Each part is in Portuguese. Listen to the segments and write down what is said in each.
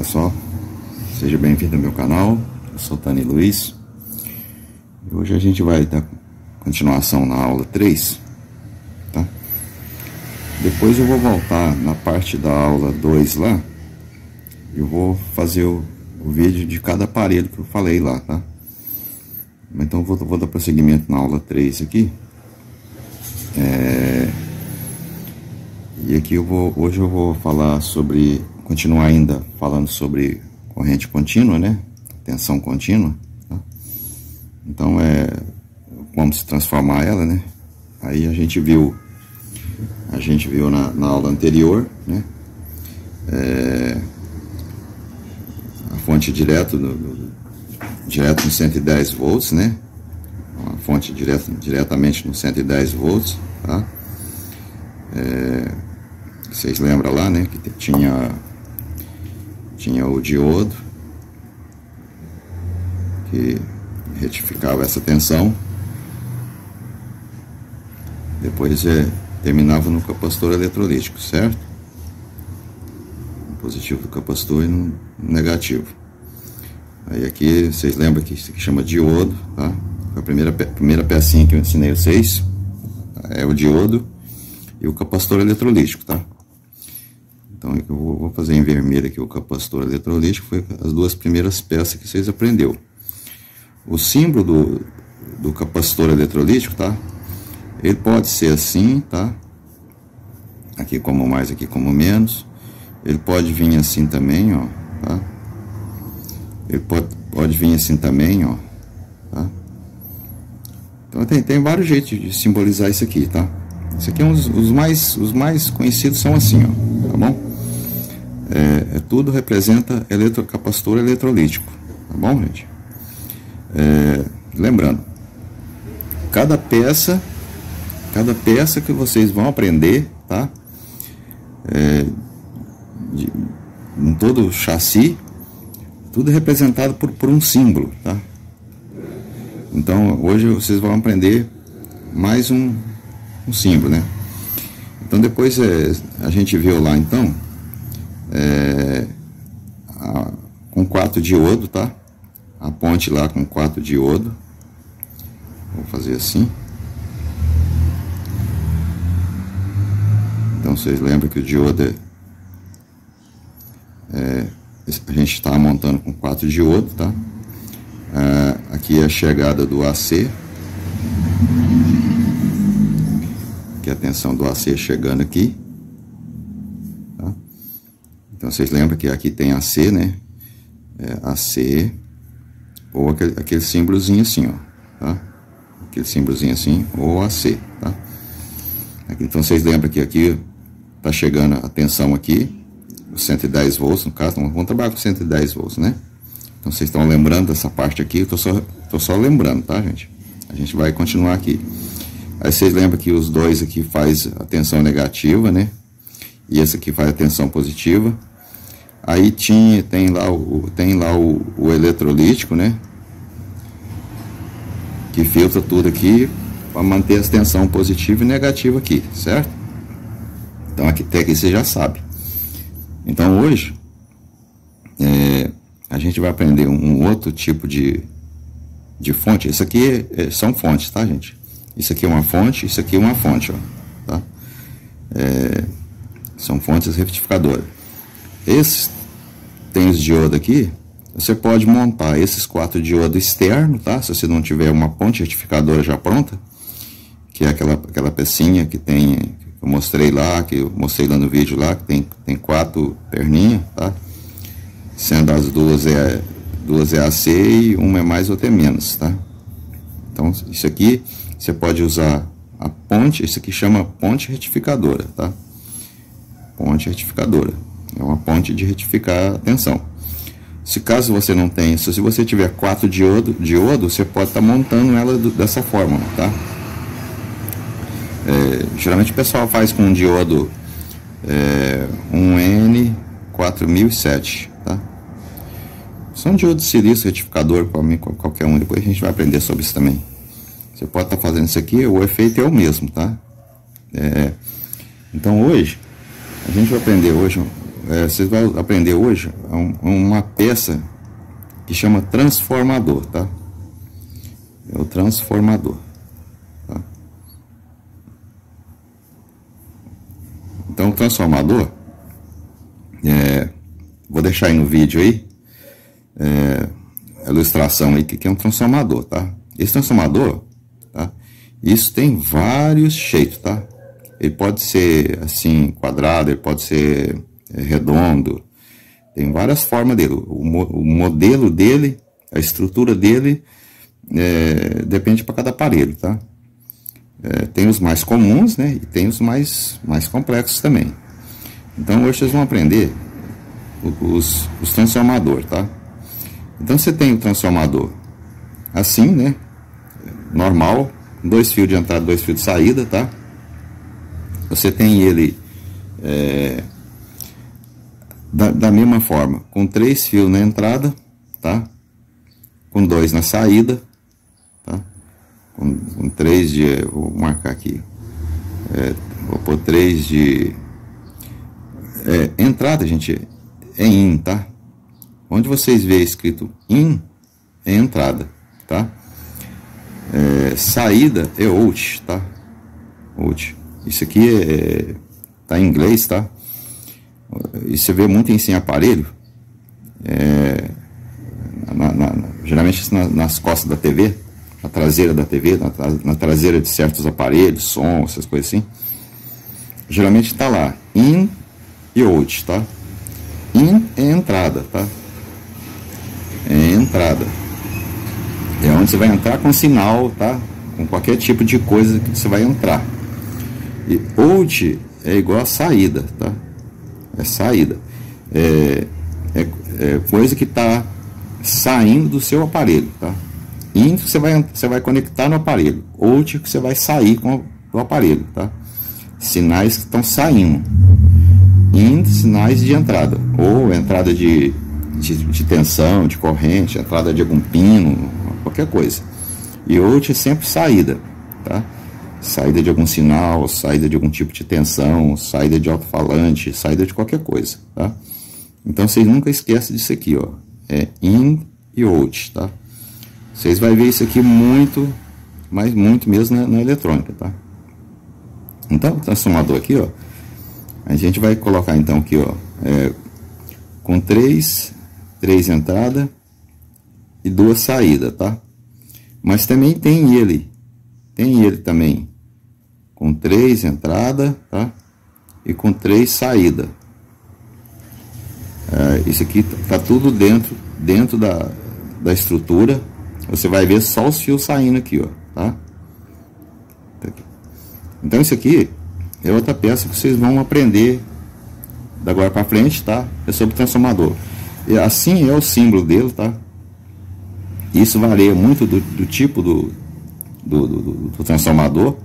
pessoal, seja bem-vindo ao meu canal. Eu sou Tani Luiz e hoje a gente vai dar continuação na aula 3, tá? Depois eu vou voltar na parte da aula 2 lá. Eu vou fazer o vídeo de cada aparelho que eu falei lá, tá? Então eu vou dar prosseguimento na aula 3 aqui. E aqui hoje eu vou falar sobre, continuar ainda falando sobre corrente contínua, né? Tensão contínua, tá? Então como se transformar ela, né? Aí a gente viu na aula anterior, né? A fonte direto no 110 volts, né? A fonte diretamente no 110 volts, tá? Vocês lembram lá, né, que tinha o diodo que retificava essa tensão. Depois terminava no capacitor eletrolítico, certo? No positivo do capacitor e no negativo. Aí aqui vocês lembram que isso aqui chama diodo, tá? A primeira pecinha que eu ensinei vocês é o diodo e o capacitor eletrolítico, tá? Então eu vou fazer em vermelho aqui o capacitor eletrolítico, foi as duas primeiras peças que vocês aprenderam. O símbolo do capacitor eletrolítico, tá? Ele pode ser assim, tá? Aqui como mais, aqui como menos. Ele pode vir assim também, ó, tá? Ele pode vir assim também, ó, tá? Então tem vários jeitos de simbolizar isso aqui, tá? Isso aqui é os mais conhecidos são assim, ó, tá bom? Tudo representa capacitor eletrolítico, tá bom, gente? Lembrando, cada peça que vocês vão aprender, tá? Em todo o chassi, tudo é representado por um símbolo, tá? Então hoje vocês vão aprender mais um símbolo, né? Então depois a gente viu lá então com 4 diodo, tá? A ponte lá com 4 diodo. Vou fazer assim. Então vocês lembram que o diodo a gente está montando com 4 diodo, tá? Aqui é a chegada do AC, que é a tensão do AC chegando aqui, tá? Então vocês lembram que aqui tem AC, né? AC, ou aquele símbolozinho assim, ó, tá? Aquele símbolozinho assim, ou AC, tá? Então vocês lembram que aqui tá chegando a tensão aqui, os 110 volts, no caso, vamos trabalhar com 110 volts, né? Então vocês estão lembrando dessa parte aqui, eu tô só lembrando, tá, gente? A gente vai continuar aqui. Aí vocês lembram que os dois aqui faz a tensão negativa, né? E esse aqui faz a tensão positiva. Aí tem lá o eletrolítico, né? Que filtra tudo aqui para manter a tensão positiva e negativa aqui, certo? Então até aqui você já sabe. Então hoje a gente vai aprender um outro tipo de fonte. Isso aqui são fontes, tá, gente? Isso aqui é uma fonte, isso aqui é uma fonte, ó, tá? São fontes retificadoras. Esses tem os diodos aqui. Você pode montar esses 4 diodos externos, tá? Se você não tiver uma ponte retificadora já pronta, que é aquela pecinha que eu mostrei lá, no vídeo lá, que tem 4 perninhas, tá? Sendo as duas é AC e uma é mais, outra é menos, tá? Então isso aqui você pode usar a ponte, isso aqui chama ponte retificadora, tá? Ponte retificadora é uma ponte de retificar a tensão. Se caso você não tenha, se você tiver 4 diodo, você pode estar montando ela dessa forma, tá? Geralmente o pessoal faz com um diodo 1N4007, tá? São diodos de silício retificador, qualquer um. Depois a gente vai aprender sobre isso também. Você pode estar fazendo isso aqui, o efeito é o mesmo, tá? Então hoje a gente vai aprender vocês vão aprender hoje uma peça que chama transformador, tá? É o transformador, tá? Então o transformador, vou deixar aí no vídeo aí, a ilustração aí que é um transformador, tá? Esse transformador, tá? Isso tem vários jeitos, tá? Ele pode ser assim, quadrado, ele pode ser redondo, tem várias formas dele. O modelo dele, a estrutura dele, depende para cada aparelho, tá? Tem os mais comuns, né? E tem os mais complexos também. Então hoje vocês vão aprender os transformadores, tá? Então você tem o transformador assim, né? Normal, 2 fios de entrada, 2 fios de saída, tá? Você tem ele da mesma forma, com 3 fios na entrada, tá? Com 2 na saída, tá? Com 3 de, vou marcar aqui, vou pôr 3 de entrada, gente, é in, tá? Onde vocês veem escrito in, é entrada, tá? Saída é out, tá? Out. Isso aqui tá em inglês, tá? Isso você vê muito em aparelho, geralmente nas costas da TV, na traseira da TV, na traseira de certos aparelhos, som, essas coisas assim. Geralmente tá lá in e out, tá? In é entrada, tá? É entrada. É onde você vai entrar com sinal, tá? Com qualquer tipo de coisa que você vai entrar. E out é igual a saída, tá? É saída. É coisa que está saindo do seu aparelho, tá? In você vai conectar no aparelho. Out que você vai sair do aparelho, tá? Sinais que estão saindo. In, sinais de entrada. Ou entrada de tensão, de corrente, entrada de algum pino, qualquer coisa. E out é sempre saída, tá? Saída de algum sinal, saída de algum tipo de tensão, saída de alto-falante, saída de qualquer coisa, tá? Então vocês nunca esquecem disso aqui, ó. É in e out, tá? Vocês vão ver isso aqui muito, mas muito mesmo na eletrônica, tá? Então o transformador aqui, ó, a gente vai colocar então aqui, ó, com 3 entradas e 2 saídas, tá? Mas também tem ele também com 3 entradas, tá? E com 3 saídas. Isso aqui tá tudo dentro da estrutura. Você vai ver só os fios saindo aqui, ó, tá? Então isso aqui é outra peça que vocês vão aprender da agora para frente, tá? É sobre o transformador. E assim é o símbolo dele, tá? Isso varia muito do tipo do transformador.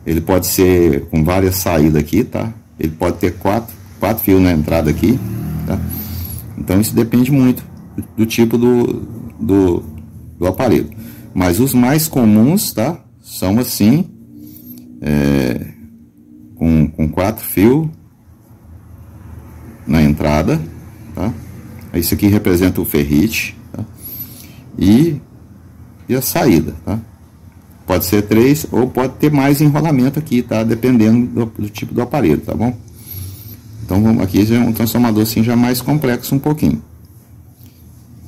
Ele pode ser com várias saídas aqui, tá? Ele pode ter 4 fios na entrada aqui, tá? Então isso depende muito do tipo do aparelho. Mas os mais comuns, tá? São assim, com 4 fios na entrada, tá? Isso aqui representa o ferrite, tá? E a saída, tá? Pode ser 3 ou pode ter mais enrolamento aqui, tá? Dependendo do tipo do aparelho, tá bom? Então aqui já é um transformador assim já mais complexo um pouquinho.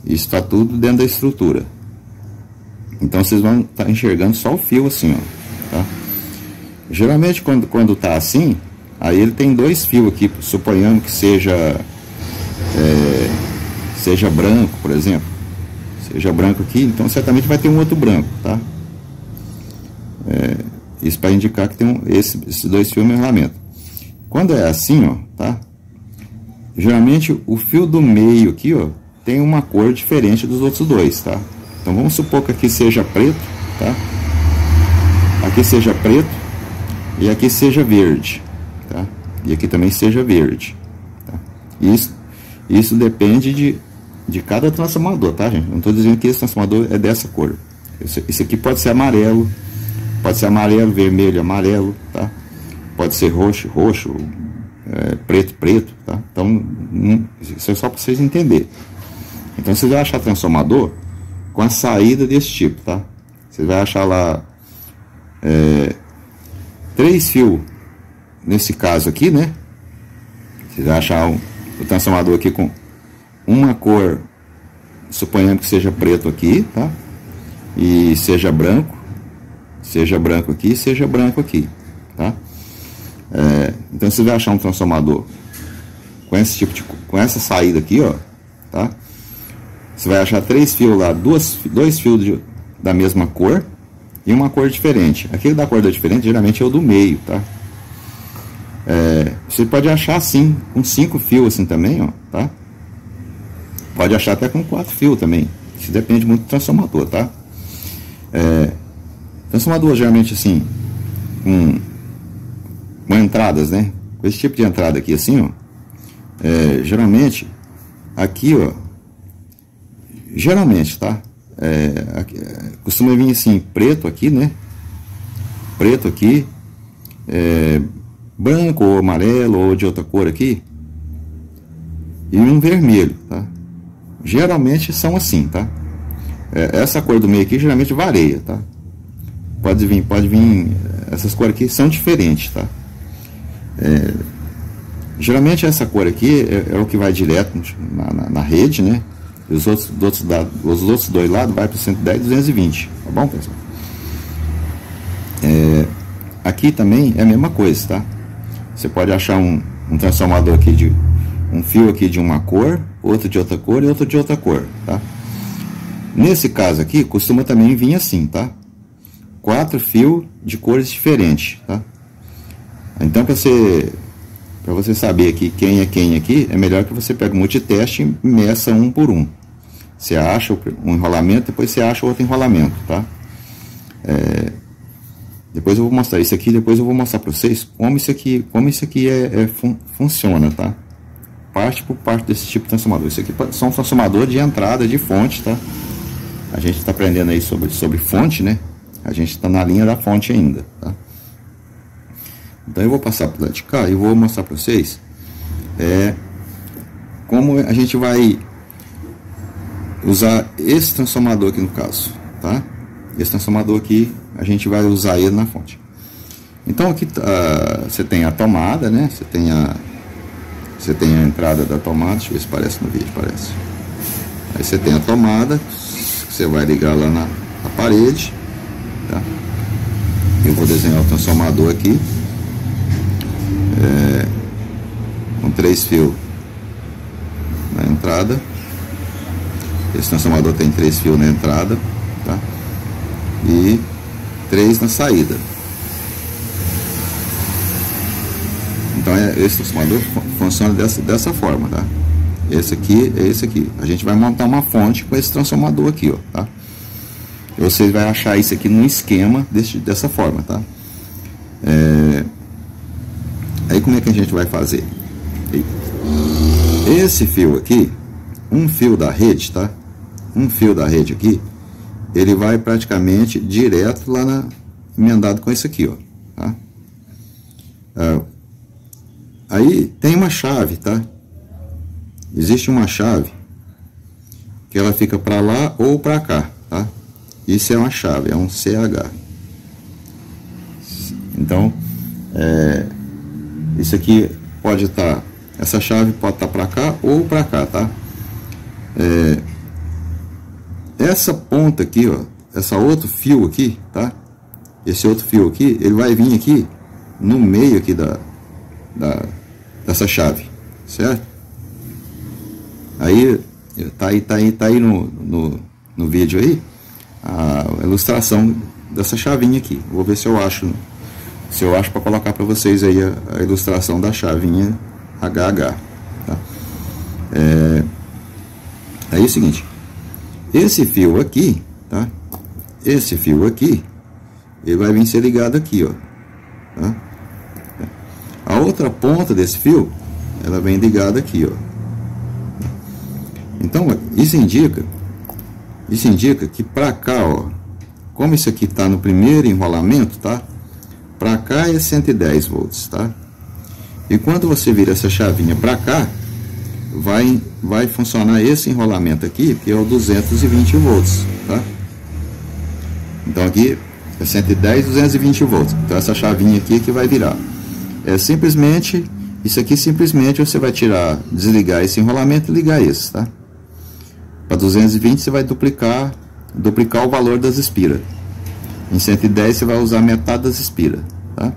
Isso está tudo dentro da estrutura. Então vocês vão estar enxergando só o fio assim, ó, tá? Geralmente quando tá assim, aí ele tem 2 fios aqui, suponhamos que seja branco, por exemplo. Seja branco aqui, então certamente vai ter um outro branco, tá? Isso para indicar que tem esses 2 fios no enrolamento. Quando é assim, ó, tá? Geralmente o fio do meio aqui, ó, tem uma cor diferente dos outros 2, tá? Então vamos supor que aqui seja preto, tá? Aqui seja preto e aqui seja verde, tá? E aqui também seja verde, tá? Isso depende de cada transformador, tá, gente? Não estou dizendo que esse transformador é dessa cor. Esse aqui pode ser amarelo, vermelho, amarelo, tá? Pode ser roxo, preto, tá? Então, isso é só para vocês entenderem. Então, você vai achar transformador com a saída desse tipo, tá? Você vai achar lá 3 fios, nesse caso aqui, né? Você vai achar o transformador aqui com uma cor, suponhamos que seja preto aqui, tá? E seja branco aqui, seja branco aqui, tá? Então você vai achar um transformador com esse tipo com essa saída aqui, ó, tá? Você vai achar 3 fios lá, dois fios da mesma cor e uma cor diferente. Aquele da cor diferente geralmente é o do meio, tá? Você pode achar assim, com 5 fios assim também, ó, tá? Pode achar até com 4 fios também. Isso depende muito do transformador, tá? Transformador geralmente assim, com entradas, né? Com esse tipo de entrada aqui assim, ó. Geralmente, aqui, ó. Geralmente, tá? Costuma vir assim, preto aqui, né? Preto aqui. Branco ou amarelo ou de outra cor aqui. E um vermelho, tá? Geralmente são assim, tá? Essa cor do meio aqui geralmente varia, tá? Pode vir, essas cores aqui são diferentes, tá? Geralmente essa cor aqui é o que vai direto na rede, né? E os outros dois lados vai para 110 e 220, tá bom, pessoal? Aqui também é a mesma coisa, tá? Você pode achar um transformador aqui um fio aqui de uma cor, outro de outra cor e outro de outra cor, tá? Nesse caso aqui, costuma também vir assim, tá? 4 fios de cores diferentes, tá? Então, para você saber aqui quem é quem aqui, é melhor que você pegue o multiteste e meça um por um. Você acha um enrolamento, depois você acha outro enrolamento, tá? Depois eu vou mostrar isso aqui, depois eu vou mostrar para vocês como isso aqui funciona, tá? Parte por parte desse tipo de transformador. Isso aqui são transformadores de entrada, de fonte, tá? A gente está aprendendo aí sobre fonte, né? A gente está na linha da fonte ainda, tá? Então eu vou passar para o lado de cá e vou mostrar para vocês como a gente vai usar esse transformador aqui no caso, tá? Esse transformador aqui, a gente vai usar ele na fonte. Então aqui você tem a tomada, né? Você tem a entrada da tomada, deixa eu ver se aparece no vídeo, parece. Aí você tem a tomada, você vai ligar lá na parede, tá? Eu vou desenhar o transformador aqui, com 3 fios na entrada. Esse transformador tem 3 fios na entrada, tá? E 3 na saída. Então esse transformador funciona dessa forma, tá? Esse aqui é esse aqui. A gente vai montar uma fonte com esse transformador aqui, ó, tá? E você vai achar isso aqui num esquema dessa forma, tá? Aí como é que a gente vai fazer? Esse fio aqui, um fio da rede, tá? Um fio da rede aqui, ele vai praticamente direto lá emendado com esse aqui, ó, tá? Aí tem uma chave, tá? Existe uma chave que ela fica para lá ou para cá, tá? Isso é uma chave, é um CH. Então, isso aqui pode estar, essa chave pode estar para cá ou para cá, tá? Essa ponta aqui, ó, essa outro fio aqui, tá? Esse outro fio aqui, ele vai vir aqui no meio aqui dessa chave, certo? Aí tá aí no vídeo aí a ilustração dessa chavinha aqui. Vou ver se eu acho para colocar para vocês aí a ilustração da chavinha HH, tá? Aí é o seguinte, esse fio aqui, tá? Esse fio aqui, ele vai vir ser ligado aqui, ó, tá? A outra ponta desse fio, ela vem ligada aqui, ó. Então, isso indica que para cá, ó, como isso aqui está no primeiro enrolamento, tá? Para cá é 110 volts, tá? E quando você vira essa chavinha para cá, vai funcionar esse enrolamento aqui, que é o 220 volts, tá? Então aqui é 110, 220 volts. Então essa chavinha aqui que vai virar. Simplesmente, isso aqui simplesmente você vai desligar esse enrolamento e ligar esse, tá? Para 220 você vai duplicar o valor das espiras. Em 110 você vai usar metade das espiras, tá?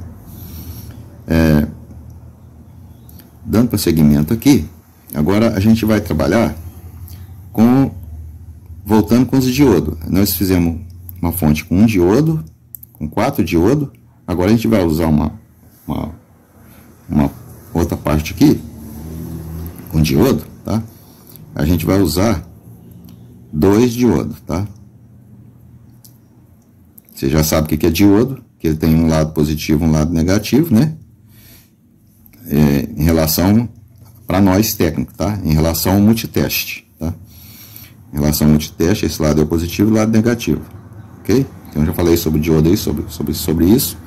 Dando prosseguimento aqui, agora a gente vai trabalhar voltando com os diodos. Nós fizemos uma fonte com 1 diodo, com 4 diodos. Agora a gente vai usar uma outra parte aqui com diodo, tá? A gente vai usar 2 diodos, tá? Você já sabe o que é diodo, que ele tem um lado positivo e um lado negativo, né? Em relação, para nós técnicos, tá? Em relação ao multiteste, tá? Em relação ao multiteste, esse lado é o positivo e o lado negativo, ok? Então, eu já falei sobre diodo aí, sobre isso.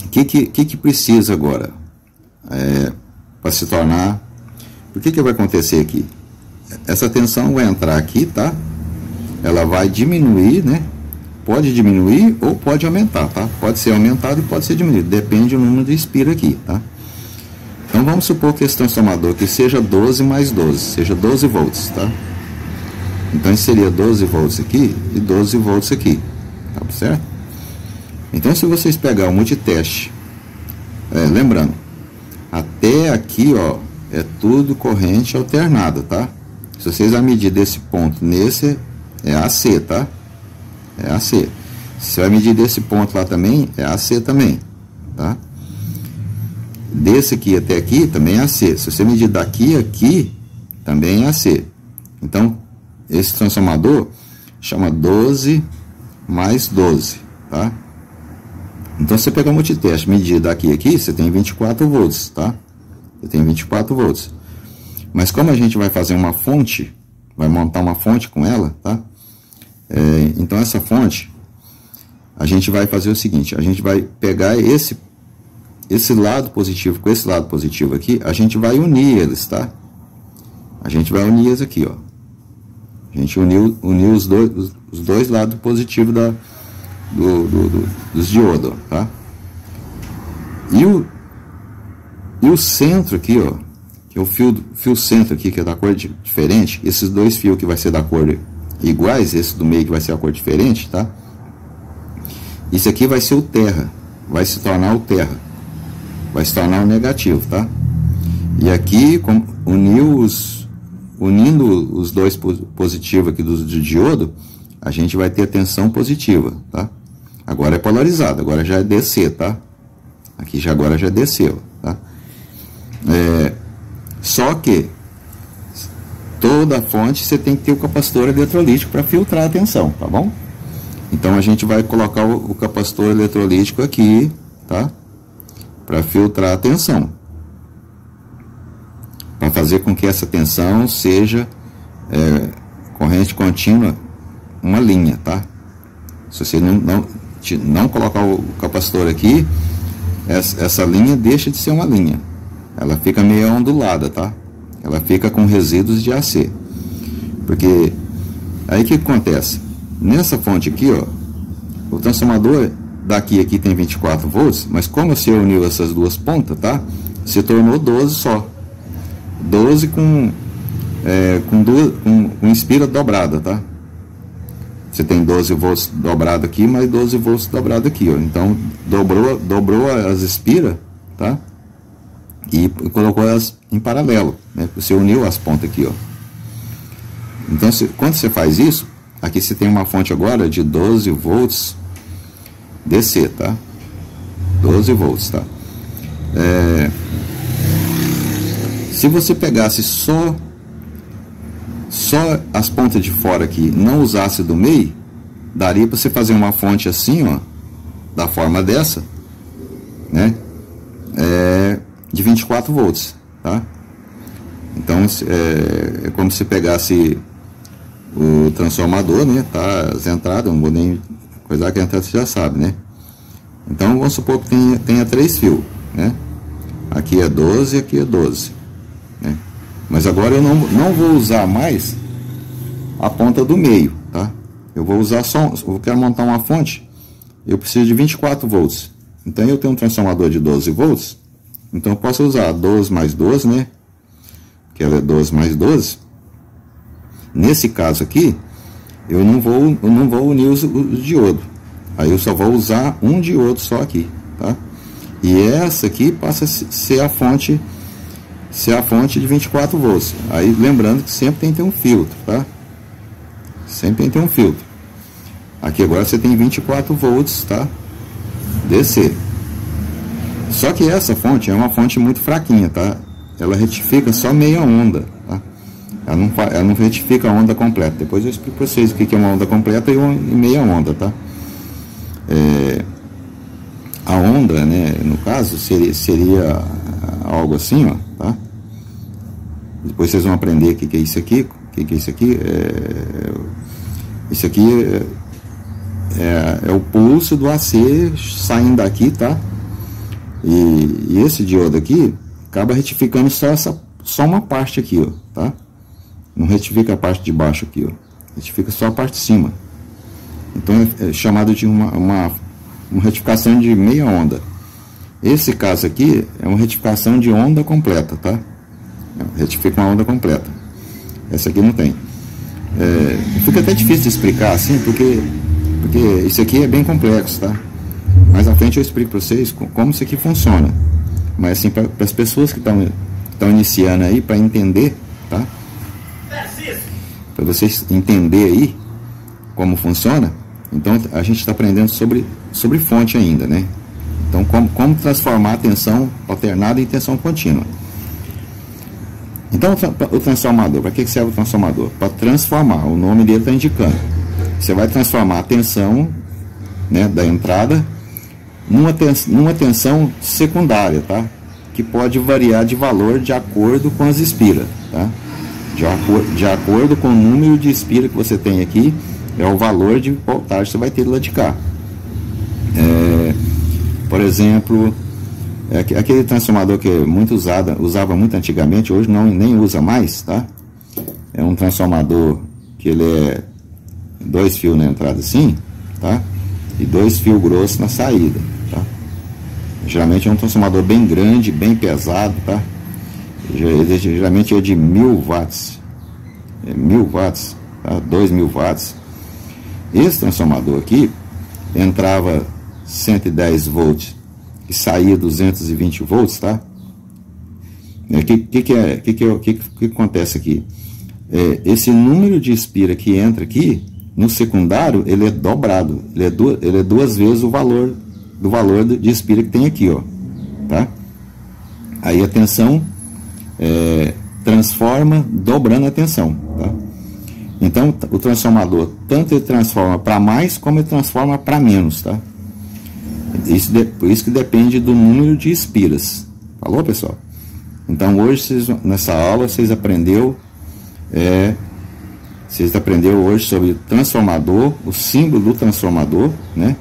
O que precisa agora para se tornar... O que vai acontecer aqui? Essa tensão vai entrar aqui, tá? Ela vai diminuir, né? Pode diminuir ou pode aumentar, tá? Pode ser aumentado e pode ser diminuído, depende do número de espira aqui, tá? Então vamos supor que esse transformador aqui seja 12 mais 12, seja 12 volts, tá? Então seria 12 volts aqui e 12 volts aqui, tá certo? Então se vocês pegar o multiteste, lembrando, até aqui, ó, é tudo corrente alternada, tá? Se vocês vão medir desse ponto nesse, é AC, tá? É AC. Se você vai medir desse ponto lá também, é AC também, tá? Desse aqui até aqui também é AC. Se você medir daqui a aqui, também é AC. Então, esse transformador chama 12 mais 12, tá? Então, se você pegar o multiteste, medir daqui a aqui, você tem 24 volts, tá? Você tem 24 volts. Mas como a gente vai fazer uma fonte, vai montar uma fonte com ela, tá? Então essa fonte, a gente vai fazer o seguinte, a gente vai pegar esse lado positivo com esse lado positivo aqui, a gente vai unir eles, tá? A gente vai unir eles aqui, ó. A gente uniu os dois lados positivos dos diodos, tá? E o centro aqui, ó, que é o fio centro aqui, que é da cor diferente, esses dois fios que vai ser da cor iguais, esse do meio que vai ser a cor diferente, tá? Isso aqui vai ser o terra, vai se tornar o terra, vai se tornar o negativo, tá? E aqui, unindo os dois positivos aqui do diodo, a gente vai ter a tensão positiva, tá? Agora é polarizado, agora já é DC, tá? Aqui agora já desceu, tá? Só que toda a fonte você tem que ter o capacitor eletrolítico para filtrar a tensão, tá bom? Então a gente vai colocar o capacitor eletrolítico aqui, tá? Para filtrar a tensão, para fazer com que essa tensão seja corrente contínua, uma linha, tá? Se você não colocar o capacitor aqui, essa linha deixa de ser uma linha, ela fica meio ondulada, tá? Ela fica com resíduos de AC. Porque aí o que acontece? Nessa fonte aqui, ó, o transformador daqui a aqui tem 24 volts, mas como você uniu essas duas pontas, tá? Se tornou 12 só. 12 com espira dobrada, tá? Você tem 12 volts dobrado aqui, mais 12 volts dobrado aqui, ó. Então dobrou as espiras, tá? E colocou elas em paralelo, né? Você uniu as pontas aqui, ó. Então, quando você faz isso, aqui você tem uma fonte agora de 12 volts DC, tá? 12 volts, tá? Se você pegasse só as pontas de fora aqui, não usasse do meio, daria para você fazer uma fonte assim, ó, da forma dessa, né? De 24 volts, tá? Então é como se pegasse o transformador, né? Tá, as entradas, não vou nem coisar que a entrada você já sabe, né? Então vamos supor que tenha 3 fios, né? Aqui é 12, aqui é 12, né? Mas agora eu não vou usar mais a ponta do meio, tá? Eu vou usar só, eu quero montar uma fonte, eu preciso de 24 volts. Então eu tenho um transformador de 12 volts, então eu posso usar 12 mais 12, né? Que ela é 12 mais 12. Nesse caso aqui, eu não vou unir os diodos. Aí eu só vou usar um diodo só aqui, tá? E essa aqui passa a ser a fonte de 24 volts. Aí lembrando que sempre tem que ter um filtro, tá? Sempre tem que ter um filtro. Aqui agora você tem 24 volts, tá? DC. Só que essa fonte é uma fonte muito fraquinha, tá? Ela retifica só meia onda, tá? Ela não retifica a onda completa. Depois eu explico para vocês o que é uma onda completa e meia onda, tá? A onda, né, no caso, seria algo assim, ó, tá? Depois vocês vão aprender o que é isso aqui. O que é isso aqui? Isso aqui é o pulso do AC saindo daqui, tá? E esse diodo aqui acaba retificando só uma parte aqui, ó, tá? Não retifica a parte de baixo aqui, ó. Retifica só a parte de cima. Então é chamado de uma retificação de meia onda. Esse caso aqui é uma retificação de onda completa, tá? Retifica uma onda completa. Essa aqui não tem. Fica até difícil de explicar assim, porque isso aqui é bem complexo, tá? Mais à frente eu explico para vocês como isso aqui funciona. Mas assim, para as pessoas que estão iniciando aí, para entender, tá? Para vocês entenderem aí como funciona. Então a gente está aprendendo sobre fonte ainda, né? Então como transformar a tensão alternada em tensão contínua. Então o transformador, para que serve o transformador? Para transformar, o nome dele está indicando. Você vai transformar a tensão, né, da entrada numa tensão secundária, tá? Que pode variar de valor de acordo com as espiras, tá? De acordo com o número de espira que você tem aqui, é o valor de voltagem que você vai ter do lado de cá. Por exemplo, aquele transformador que usava muito antigamente, hoje nem usa mais, tá? É um transformador que ele é 2 fios na entrada assim, tá? E 2 fios grossos na saída, tá? Geralmente é um transformador bem grande, bem pesado, tá? Ele geralmente é de 1000 watts, 1000 watts, tá? 2000 watts. Esse transformador aqui entrava 110 volts e saía 220 volts, tá? O que acontece aqui? Esse número de espira que entra aqui no secundário, ele é dobrado, ele é 2 vezes o valor de espira que tem aqui, ó, tá? Aí a tensão transforma dobrando a tensão, tá? Então o transformador tanto ele transforma para mais como ele transforma para menos, tá? Por isso que depende do número de espiras. Falou, pessoal? Então hoje nessa aula vocês aprenderam hoje sobre transformador, o símbolo do transformador, né?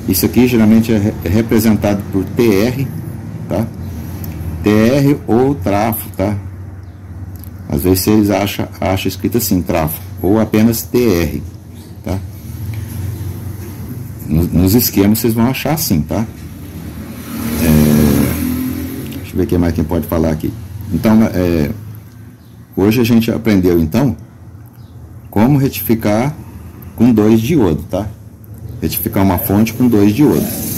Isso aqui geralmente é representado por TR, tá? TR ou trafo, tá? Às vezes vocês acham escrito assim, trafo, ou apenas TR, tá? Nos esquemas vocês vão achar assim, tá? Deixa eu ver quem mais quem pode falar aqui. Então, hoje a gente aprendeu, então, como retificar com 2 diodos, tá? Retificar uma fonte com 2 diodos.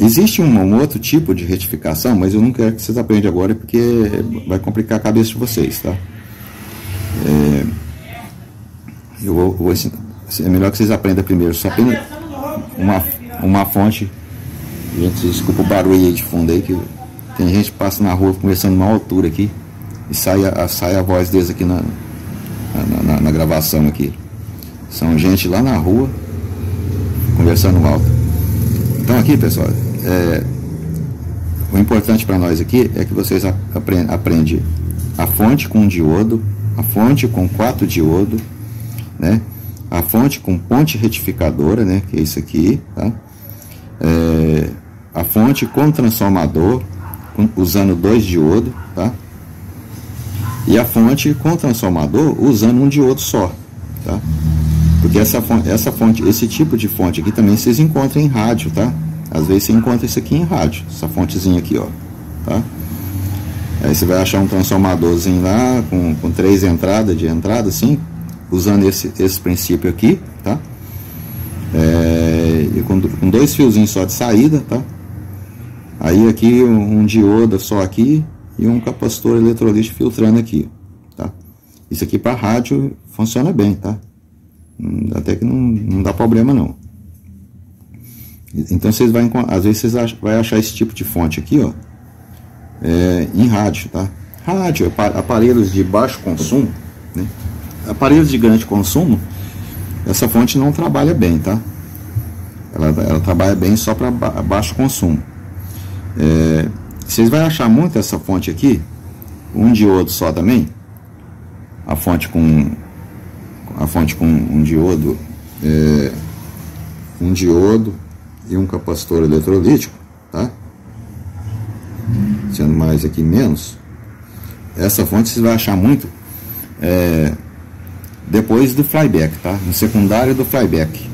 Existe um outro tipo de retificação, mas eu não quero que vocês aprendam agora, porque vai complicar a cabeça de vocês, tá? Eu vou ensinar. É melhor que vocês aprendam primeiro só apenas uma fonte. Gente, desculpa o barulho aí de fundo aí, que tem gente que passa na rua conversando numa altura aqui e sai a voz deles aqui na gravação aqui. São gente lá na rua conversando alto. Então aqui, pessoal, o importante para nós aqui é que vocês aprendem a fonte com 1 diodo, a fonte com 4 diodos, né? a fonte com ponte retificadora, né, que é isso aqui, tá? A fonte com transformador, usando 2 diodos, tá? E a fonte com transformador usando um diodo só, tá? Porque essa fonte, esse tipo de fonte aqui também vocês encontram em rádio, tá? Às vezes você encontra isso aqui em rádio, essa fontezinha aqui, ó, tá? Aí você vai achar um transformadorzinho lá com 3 entradas de entrada, assim, usando esse princípio aqui, tá? E com 2 fiozinhos só de saída, tá? Aí aqui um diodo só aqui e um capacitor eletrolítico filtrando aqui, tá? Isso aqui para rádio funciona bem, tá? Até que não dá problema não. Então vocês às vezes vocês vai achar esse tipo de fonte aqui, ó, em rádio, tá? Rádio, aparelhos de baixo consumo, né? Aparelhos de grande consumo, essa fonte não trabalha bem, tá? Ela trabalha bem só para baixo consumo. Vocês vão achar muito essa fonte aqui, um diodo só também, a fonte com um diodo, e um capacitor eletrolítico, tá? Sendo mais aqui menos, essa fonte vocês vão achar muito depois do flyback, tá? No secundário do flyback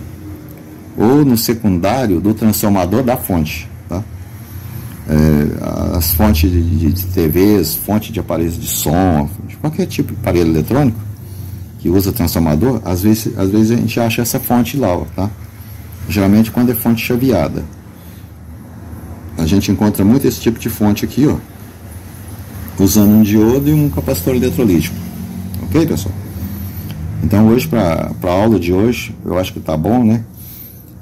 ou no secundário do transformador da fonte, tá? As fontes de TVs, fonte de aparelhos de som, de qualquer tipo de aparelho eletrônico que usa transformador, às vezes a gente acha essa fonte lá, ó, tá? Geralmente quando é fonte chaveada, a gente encontra muito esse tipo de fonte aqui, ó, usando um diodo e um capacitor eletrolítico. Ok, pessoal? Então hoje, para a aula de hoje, eu acho que tá bom, né?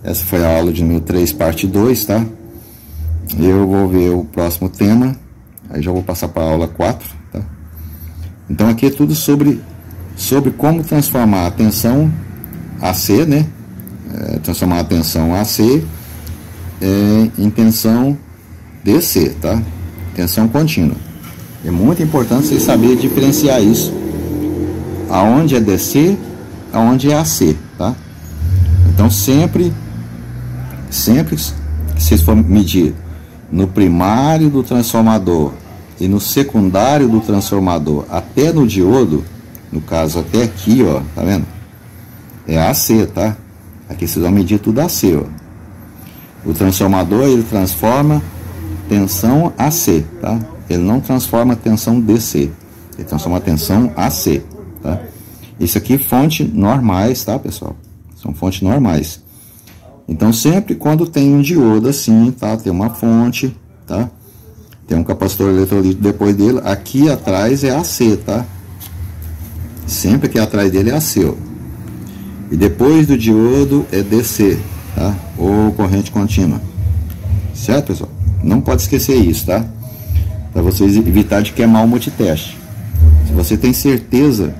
Essa foi a aula de número 3, parte 2, tá? Eu vou ver o próximo tema, aí já vou passar para a aula 4, tá? Então aqui é tudo sobre como transformar a tensão AC, né? Transformar a tensão AC em tensão DC, tá? Tensão contínua. É muito importante vocês saberem diferenciar isso. Aonde é DC, aonde é AC, tá? Então sempre que vocês forem medir no primário do transformador e no secundário do transformador, até no diodo, no caso até aqui, ó, tá vendo? É AC, tá? Aqui vocês vão medir tudo AC, ó. O transformador, ele transforma tensão AC, tá? Ele não transforma tensão DC, ele transforma tensão AC, tá? Isso aqui fontes normais, tá, pessoal? São fontes normais. Então sempre quando tem um diodo assim, tá? Tem uma fonte, tá? Tem um capacitor eletrolítico depois dele, aqui atrás é AC, tá? Sempre que atrás dele é AC, ó. E depois do diodo é DC, tá? Ou corrente contínua. Certo, pessoal? Não pode esquecer isso, tá? Para vocês evitar de queimar o multiteste. Se você tem certeza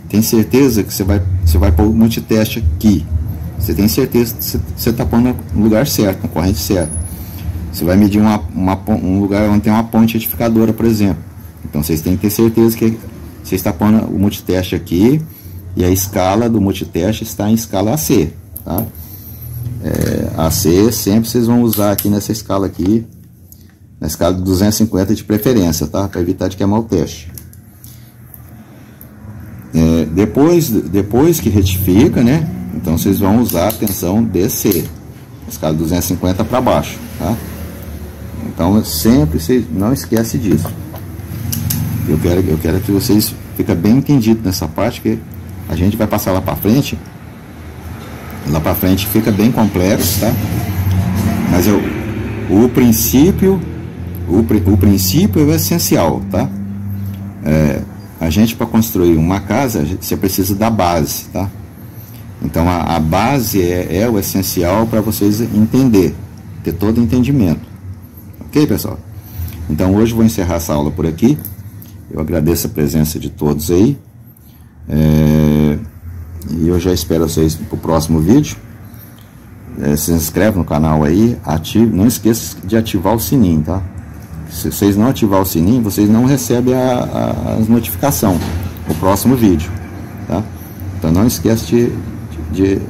que você vai pôr o multiteste aqui, você tem certeza que você está pondo no lugar certo, na corrente certa. Você vai medir um lugar onde tem uma ponte retificadora, por exemplo. Então vocês têm que ter certeza que você está pondo o multiteste aqui e a escala do multiteste está em escala AC, tá? AC sempre vocês vão usar aqui nessa escala aqui, na escala de 250 de preferência, tá? Para evitar de queimar o teste. Depois que retifica, né? Então vocês vão usar a tensão DC, escala de 250 para baixo, tá? Então sempre vocês não esquecem disso. Eu quero que vocês fiquem bem entendidos nessa parte, que a gente vai passar lá para frente. Lá para frente fica bem complexo, tá? Mas o princípio é o essencial, tá? A gente, para construir uma casa, você precisa da base, tá? Então a base é o essencial para vocês entender, ter todo o entendimento. Ok, pessoal? Então hoje eu vou encerrar essa aula por aqui. Eu agradeço a presença de todos aí. E eu já espero vocês para o próximo vídeo. Se inscreve no canal aí, não esqueça de ativar o sininho, tá? Se vocês não ativar o sininho, vocês não recebem as notificações do próximo vídeo, tá? Então não esquece de de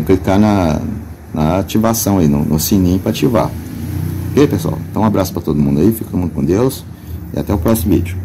clicar na ativação aí, no sininho para ativar. Ok, pessoal? Então um abraço para todo mundo aí, fica muito com Deus e até o próximo vídeo.